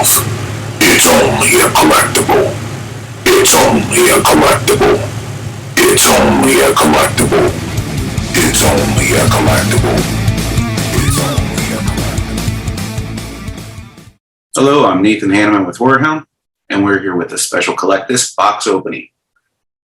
yourself, it's only a collectible. It's only a collectible. It's only a collectible. It's only a collectible. It's only a collectible. Hello, I'm Nathan Hanneman with HorrorHound, and we're here with a special Collect This box opening.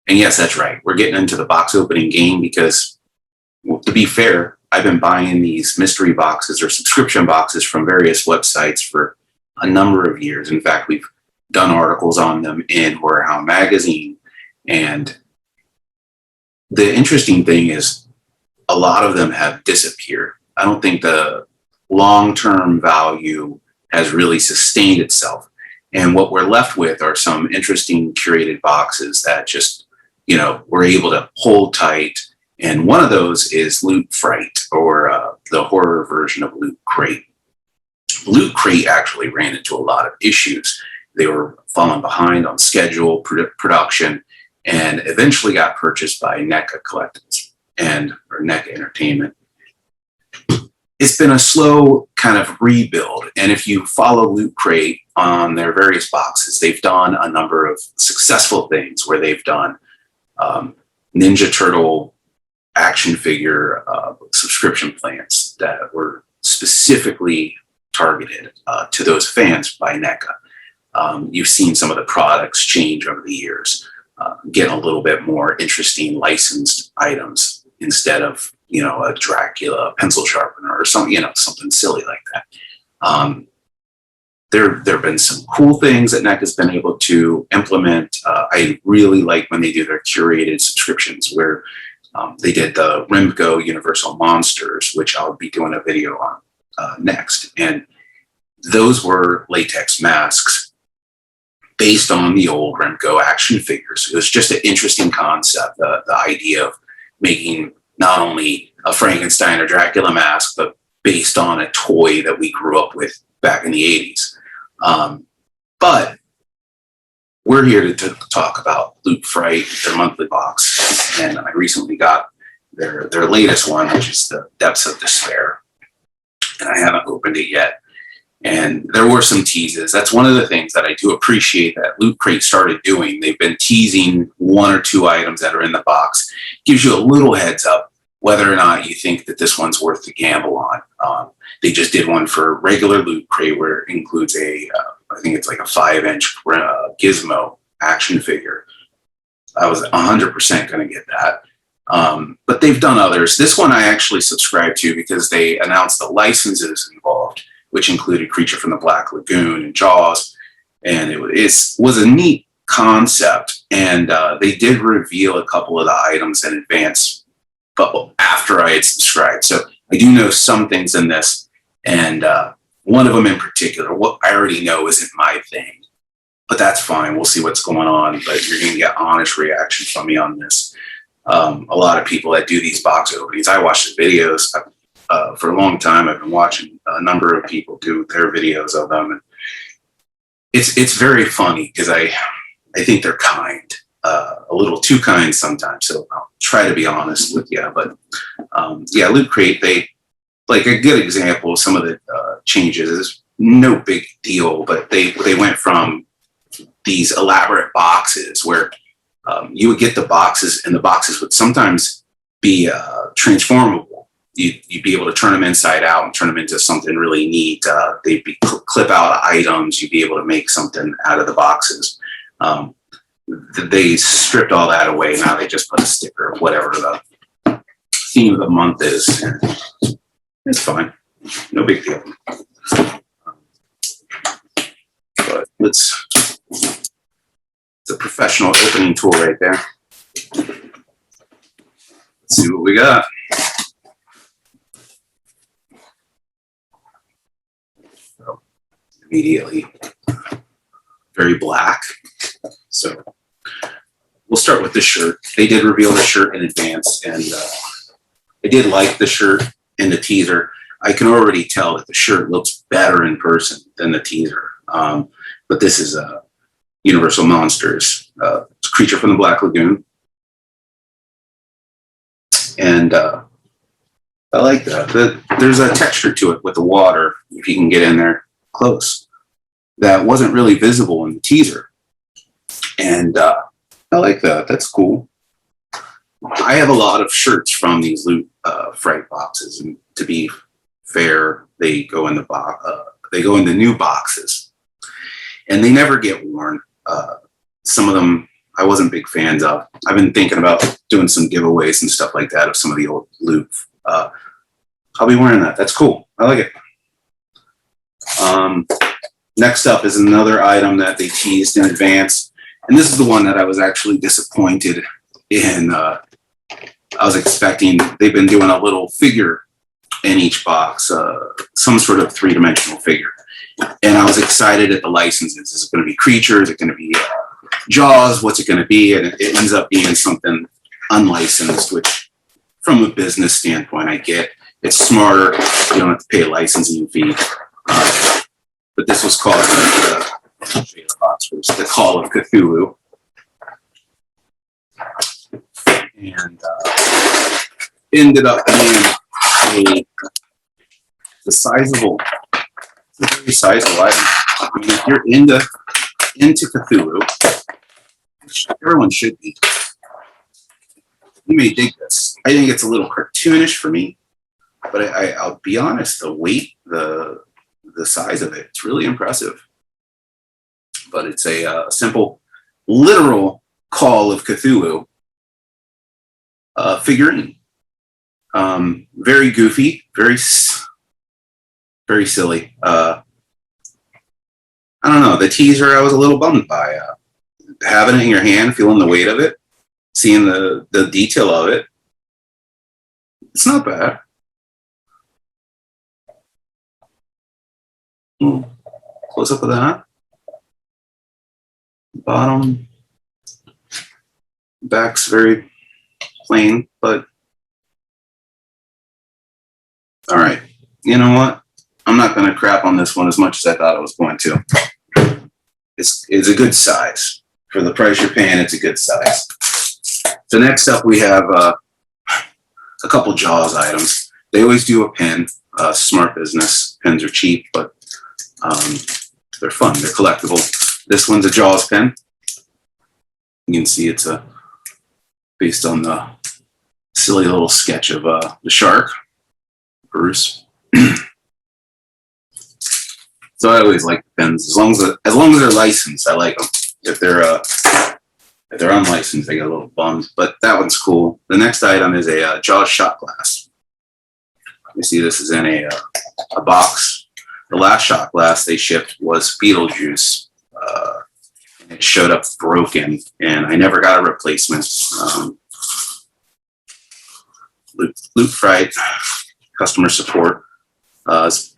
And yes, that's right. We're getting into the box opening game because, well, to be fair, I've been buying these mystery boxes or subscription boxes from various websites for a number of years. In fact, we've done articles on them in HorrorHound magazine. And the interesting thing is a lot of them have disappeared. I don't think the long-term value has really sustained itself. And what we're left with are some interesting curated boxes that just, we're able to hold tight. And one of those is Loot Fright, or the horror version of Loot Crate. Loot Crate actually ran into a lot of issues. They were falling behind on schedule, production, and eventually got purchased by NECA Collectibles or NECA Entertainment. It's been a slow kind of rebuild, and if you follow Loot Crate on their various boxes, they've done a number of successful things where they've done Ninja Turtle action figure subscription plans that were specifically targeted to those fans by NECA. You've seen some of the products change over the years, getting a little bit more interesting licensed items instead of, a Dracula pencil sharpener or something silly like that. There have been some cool things that NECA's been able to implement. I really like when they do their curated subscriptions where they did the Remco Universal Monsters, which I'll be doing a video on next. And those were latex masks based on the old Remco action figures. It was just an interesting concept, the idea of making not only a Frankenstein or Dracula mask, but based on a toy that we grew up with back in the 80s. But we're here to talk about Loot Fright, their monthly box. And I recently got their latest one, which is the Depths of Despair. And I haven't opened it yet. And there were some teases. That's one of the things that I do appreciate that Loot Crate started doing. They've been teasing one or two items that are in the box. Gives you a little heads up whether or not you think that this one's worth the gamble on. They just did one for regular Loot Crate where it includes I think it's like a 5-inch Gizmo action figure. I was 100% going to get that. But they've done others. This one I actually subscribed to because they announced the licenses involved, which included Creature from the Black Lagoon and Jaws. And it was a neat concept. And they did reveal a couple of the items in advance, but after I had subscribed. So I do know some things in this. And one of them in particular, what I already know isn't my thing. But that's fine. We'll see what's going on. But you're going to get honest reaction from me on this. A lot of people that do these box openings, I watch the videos. For a long time, I've been watching a number of people do their videos of them, and it's very funny because I think they're kind, a little too kind sometimes. So I'll try to be honest with you. But Loot Crate, they like a good example of some of the changes is no big deal, but they went from these elaborate boxes where you would get the boxes, and the boxes would sometimes be transformable. You'd be able to turn them inside out and turn them into something really neat. They'd be clip out items. You'd be able to make something out of the boxes. They stripped all that away. Now they just put a sticker of whatever the theme of the month is. And it's fine. No big deal. But it's a professional opening tool right there. Let's see what we got. Immediately very black. So we'll start with the shirt. They did reveal the shirt in advance, and I did like the shirt in the teaser. I can already tell that the shirt looks better in person than the teaser. But this is Universal Monsters. It's Creature from the Black Lagoon. And I like that. There's a texture to it with the water, if you can get in there close. that wasn't really visible in the teaser. And I like that. That's cool. I have a lot of shirts from these Loot Fright boxes, and to be fair, they go in the new boxes, and they never get worn. Some of them I wasn't big fans of. I've been thinking about doing some giveaways and stuff like that of some of the old Loot. I'll be wearing that. That's cool. I like it. Next up is another item that they teased in advance, and this is the one that I was actually disappointed in. I was expecting, they've been doing a little figure in each box, some sort of three-dimensional figure. And I was excited at the licenses. Is it going to be creatures? Is it going to be Jaws? What's it going to be? And it ends up being something unlicensed, which from a business standpoint, I get. It's smarter. You don't have to pay a licensing fee. But this was called the box was the Call of Cthulhu. And ended up being a sizable, a very sizable item. I mean, if you're into Cthulhu, everyone should be. You may dig this. I think it's a little cartoonish for me, but I'll be honest, the weight, the size of it, it's really impressive. But it's a simple, literal Call of Cthulhu figurine. Very goofy, very silly. I don't know. The teaser I was a little bummed by. Having it in your hand, feeling the weight of it, seeing the detail of it. It's not bad. Close up of that. Bottom. Back's very plain, but all right. You know what? I'm not going to crap on this one as much as I thought I was going to. It's a good size. For the price you're paying, it's a good size. So next up, we have a couple Jaws items. They always do a pin. Smart business. Pins are cheap, but they're fun. They're collectible. This one's a Jaws pin. You can see it's based on the silly little sketch of the shark, Bruce. So I always like pins as long as they're licensed. I like them. If they're unlicensed, I get a little bummed. But that one's cool. The next item is a Jaws shot glass. You see, this is in a box. The last shot glass they shipped was Beetlejuice. And it showed up broken, and I never got a replacement. Loot Fright customer support has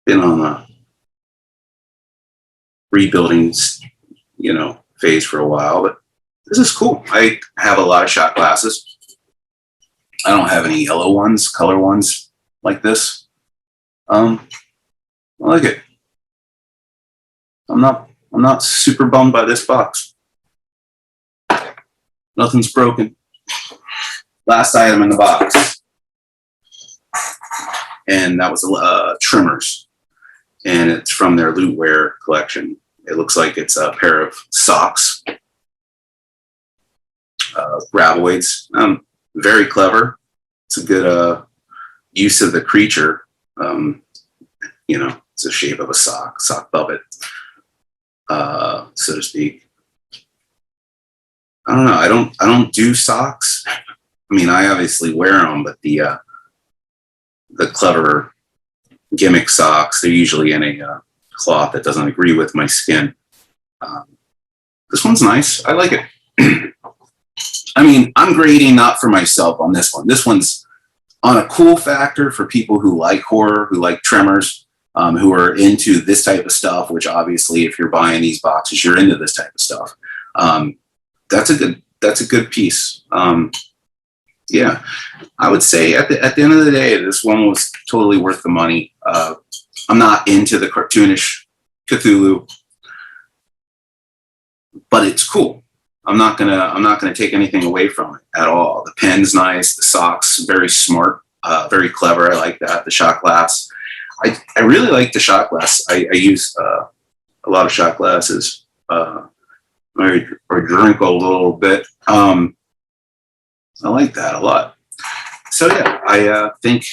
been on a rebuilding, phase for a while, but this is cool. I have a lot of shot glasses. I don't have any yellow ones, color ones like this. I like it. I'm not super bummed by this box. Nothing's broken. Last item in the box, and that was Tremors, and it's from their Lootwear collection. It looks like it's a pair of socks, graboids. Very clever. It's a good use of the creature. It's the shape of a sock puppet, so to speak. I don't know. I don't do socks. I mean, I obviously wear them, but the clever gimmick socks, they're usually in a cloth that doesn't agree with my skin. This one's nice. I like it. I mean, I'm grading not for myself on this one. This one's on a cool factor for people who like horror, who like Tremors, who are into this type of stuff, which obviously if you're buying these boxes, you're into this type of stuff. That's a good piece. Yeah, I would say at the end of the day, this one was totally worth the money. I'm not into the cartoonish Cthulhu, but it's cool. I'm not gonna take anything away from it at all. The pen's nice. The socks, very smart, very clever. I like that. The shot glass. I really like the shot glass. I use a lot of shot glasses. Or drink a little bit. I like that a lot. So yeah, I think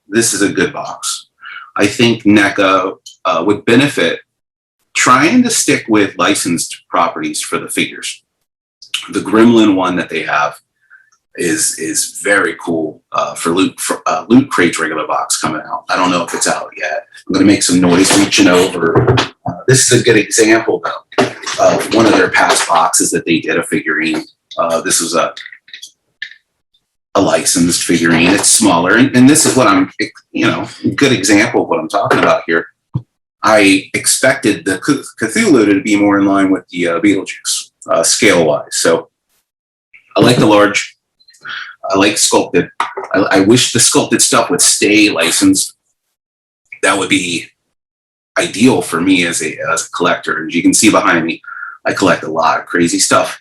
this is a good box. I think NECA would benefit trying to stick with licensed properties for the figures. The Gremlin one that they have is very cool for Loot Crate's regular box coming out. I don't know if it's out yet. I'm going to make some noise reaching over. This is a good example though of one of their past boxes that they did a figurine. This was a licensed figurine. It's smaller, and this is what I'm, good example of what I'm talking about here. I expected the Cthulhu to be more in line with the Beetlejuice scale-wise. So I like the large. I like sculpted. I wish the sculpted stuff would stay licensed. That would be ideal for me as a collector. As you can see behind me, I collect a lot of crazy stuff.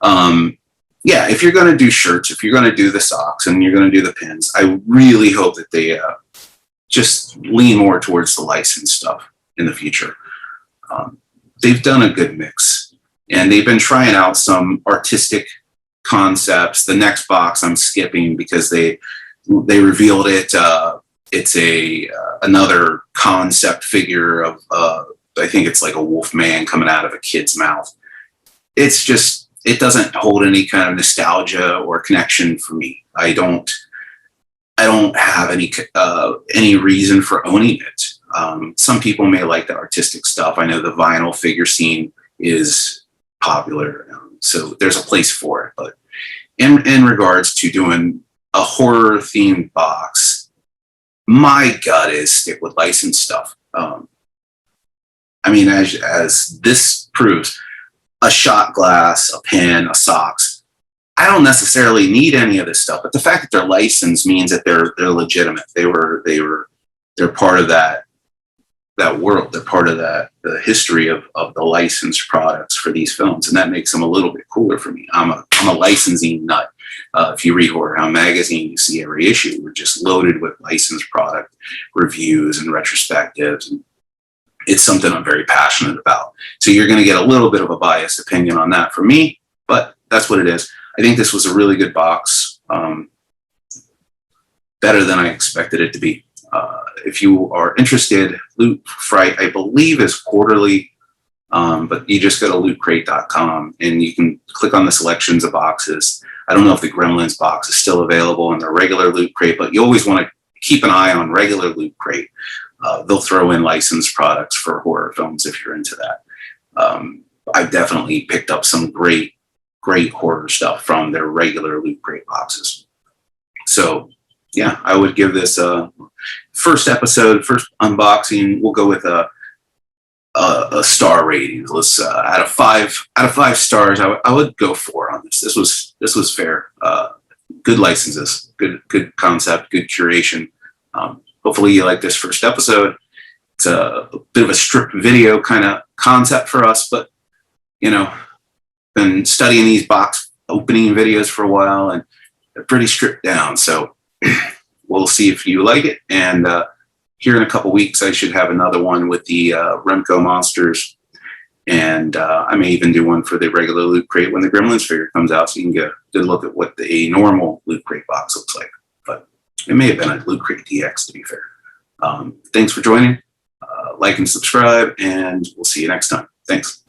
Yeah, if you're going to do shirts, if you're going to do the socks, and you're going to do the pins, I really hope that they just lean more towards the licensed stuff in the future. They've done a good mix, and they've been trying out some artistic concepts. The next box I'm skipping because they revealed it. It's another concept figure of I think it's like a wolf man coming out of a kid's mouth. It's just, it doesn't hold any kind of nostalgia or connection for me. I don't have any reason for owning it. Some people may like the artistic stuff. I know the vinyl figure scene is popular, so there's a place for it. But in regards to doing a horror themed box, my gut is stick with licensed stuff. I mean, as this proves, a shot glass, a pen, a socks, I don't necessarily need any of this stuff. But the fact that they're licensed means that they're legitimate. They're part of that world. They're part of the history of the licensed products for these films, and that makes them a little bit cooler for me. I'm a licensing nut. If you read HorrorHound magazine, you see every issue. We're just loaded with licensed product reviews and retrospectives. And it's something I'm very passionate about. So you're going to get a little bit of a biased opinion on that from me, but that's what it is. I think this was a really good box. Better than I expected it to be. If you are interested, Loot Fright, I believe, is quarterly, but you just go to lootcrate.com and you can click on the selections of boxes. I don't know if the Gremlins box is still available in the regular Loot Crate, but you always want to keep an eye on regular Loot Crate. They'll throw in licensed products for horror films if you're into that. I've definitely picked up some great horror stuff from their regular Loot Crate boxes. So yeah, I would give this first unboxing. We'll go with a star rating. Let's out of five stars, I would go 4 on this. This was fair. Good licenses, good concept, good curation. Hopefully you like this first episode. It's a bit of a stripped video kind of concept for us, but been studying these box opening videos for a while, and they're pretty stripped down. So we'll see if you like it. And here in a couple weeks, I should have another one with the Remco monsters. And I may even do one for the regular Loot Crate when the Gremlins figure comes out, so you can get a good look at what a normal Loot Crate box looks like. But it may have been a Loot Crate DX, to be fair. Thanks for joining. Like and subscribe, and we'll see you next time. Thanks.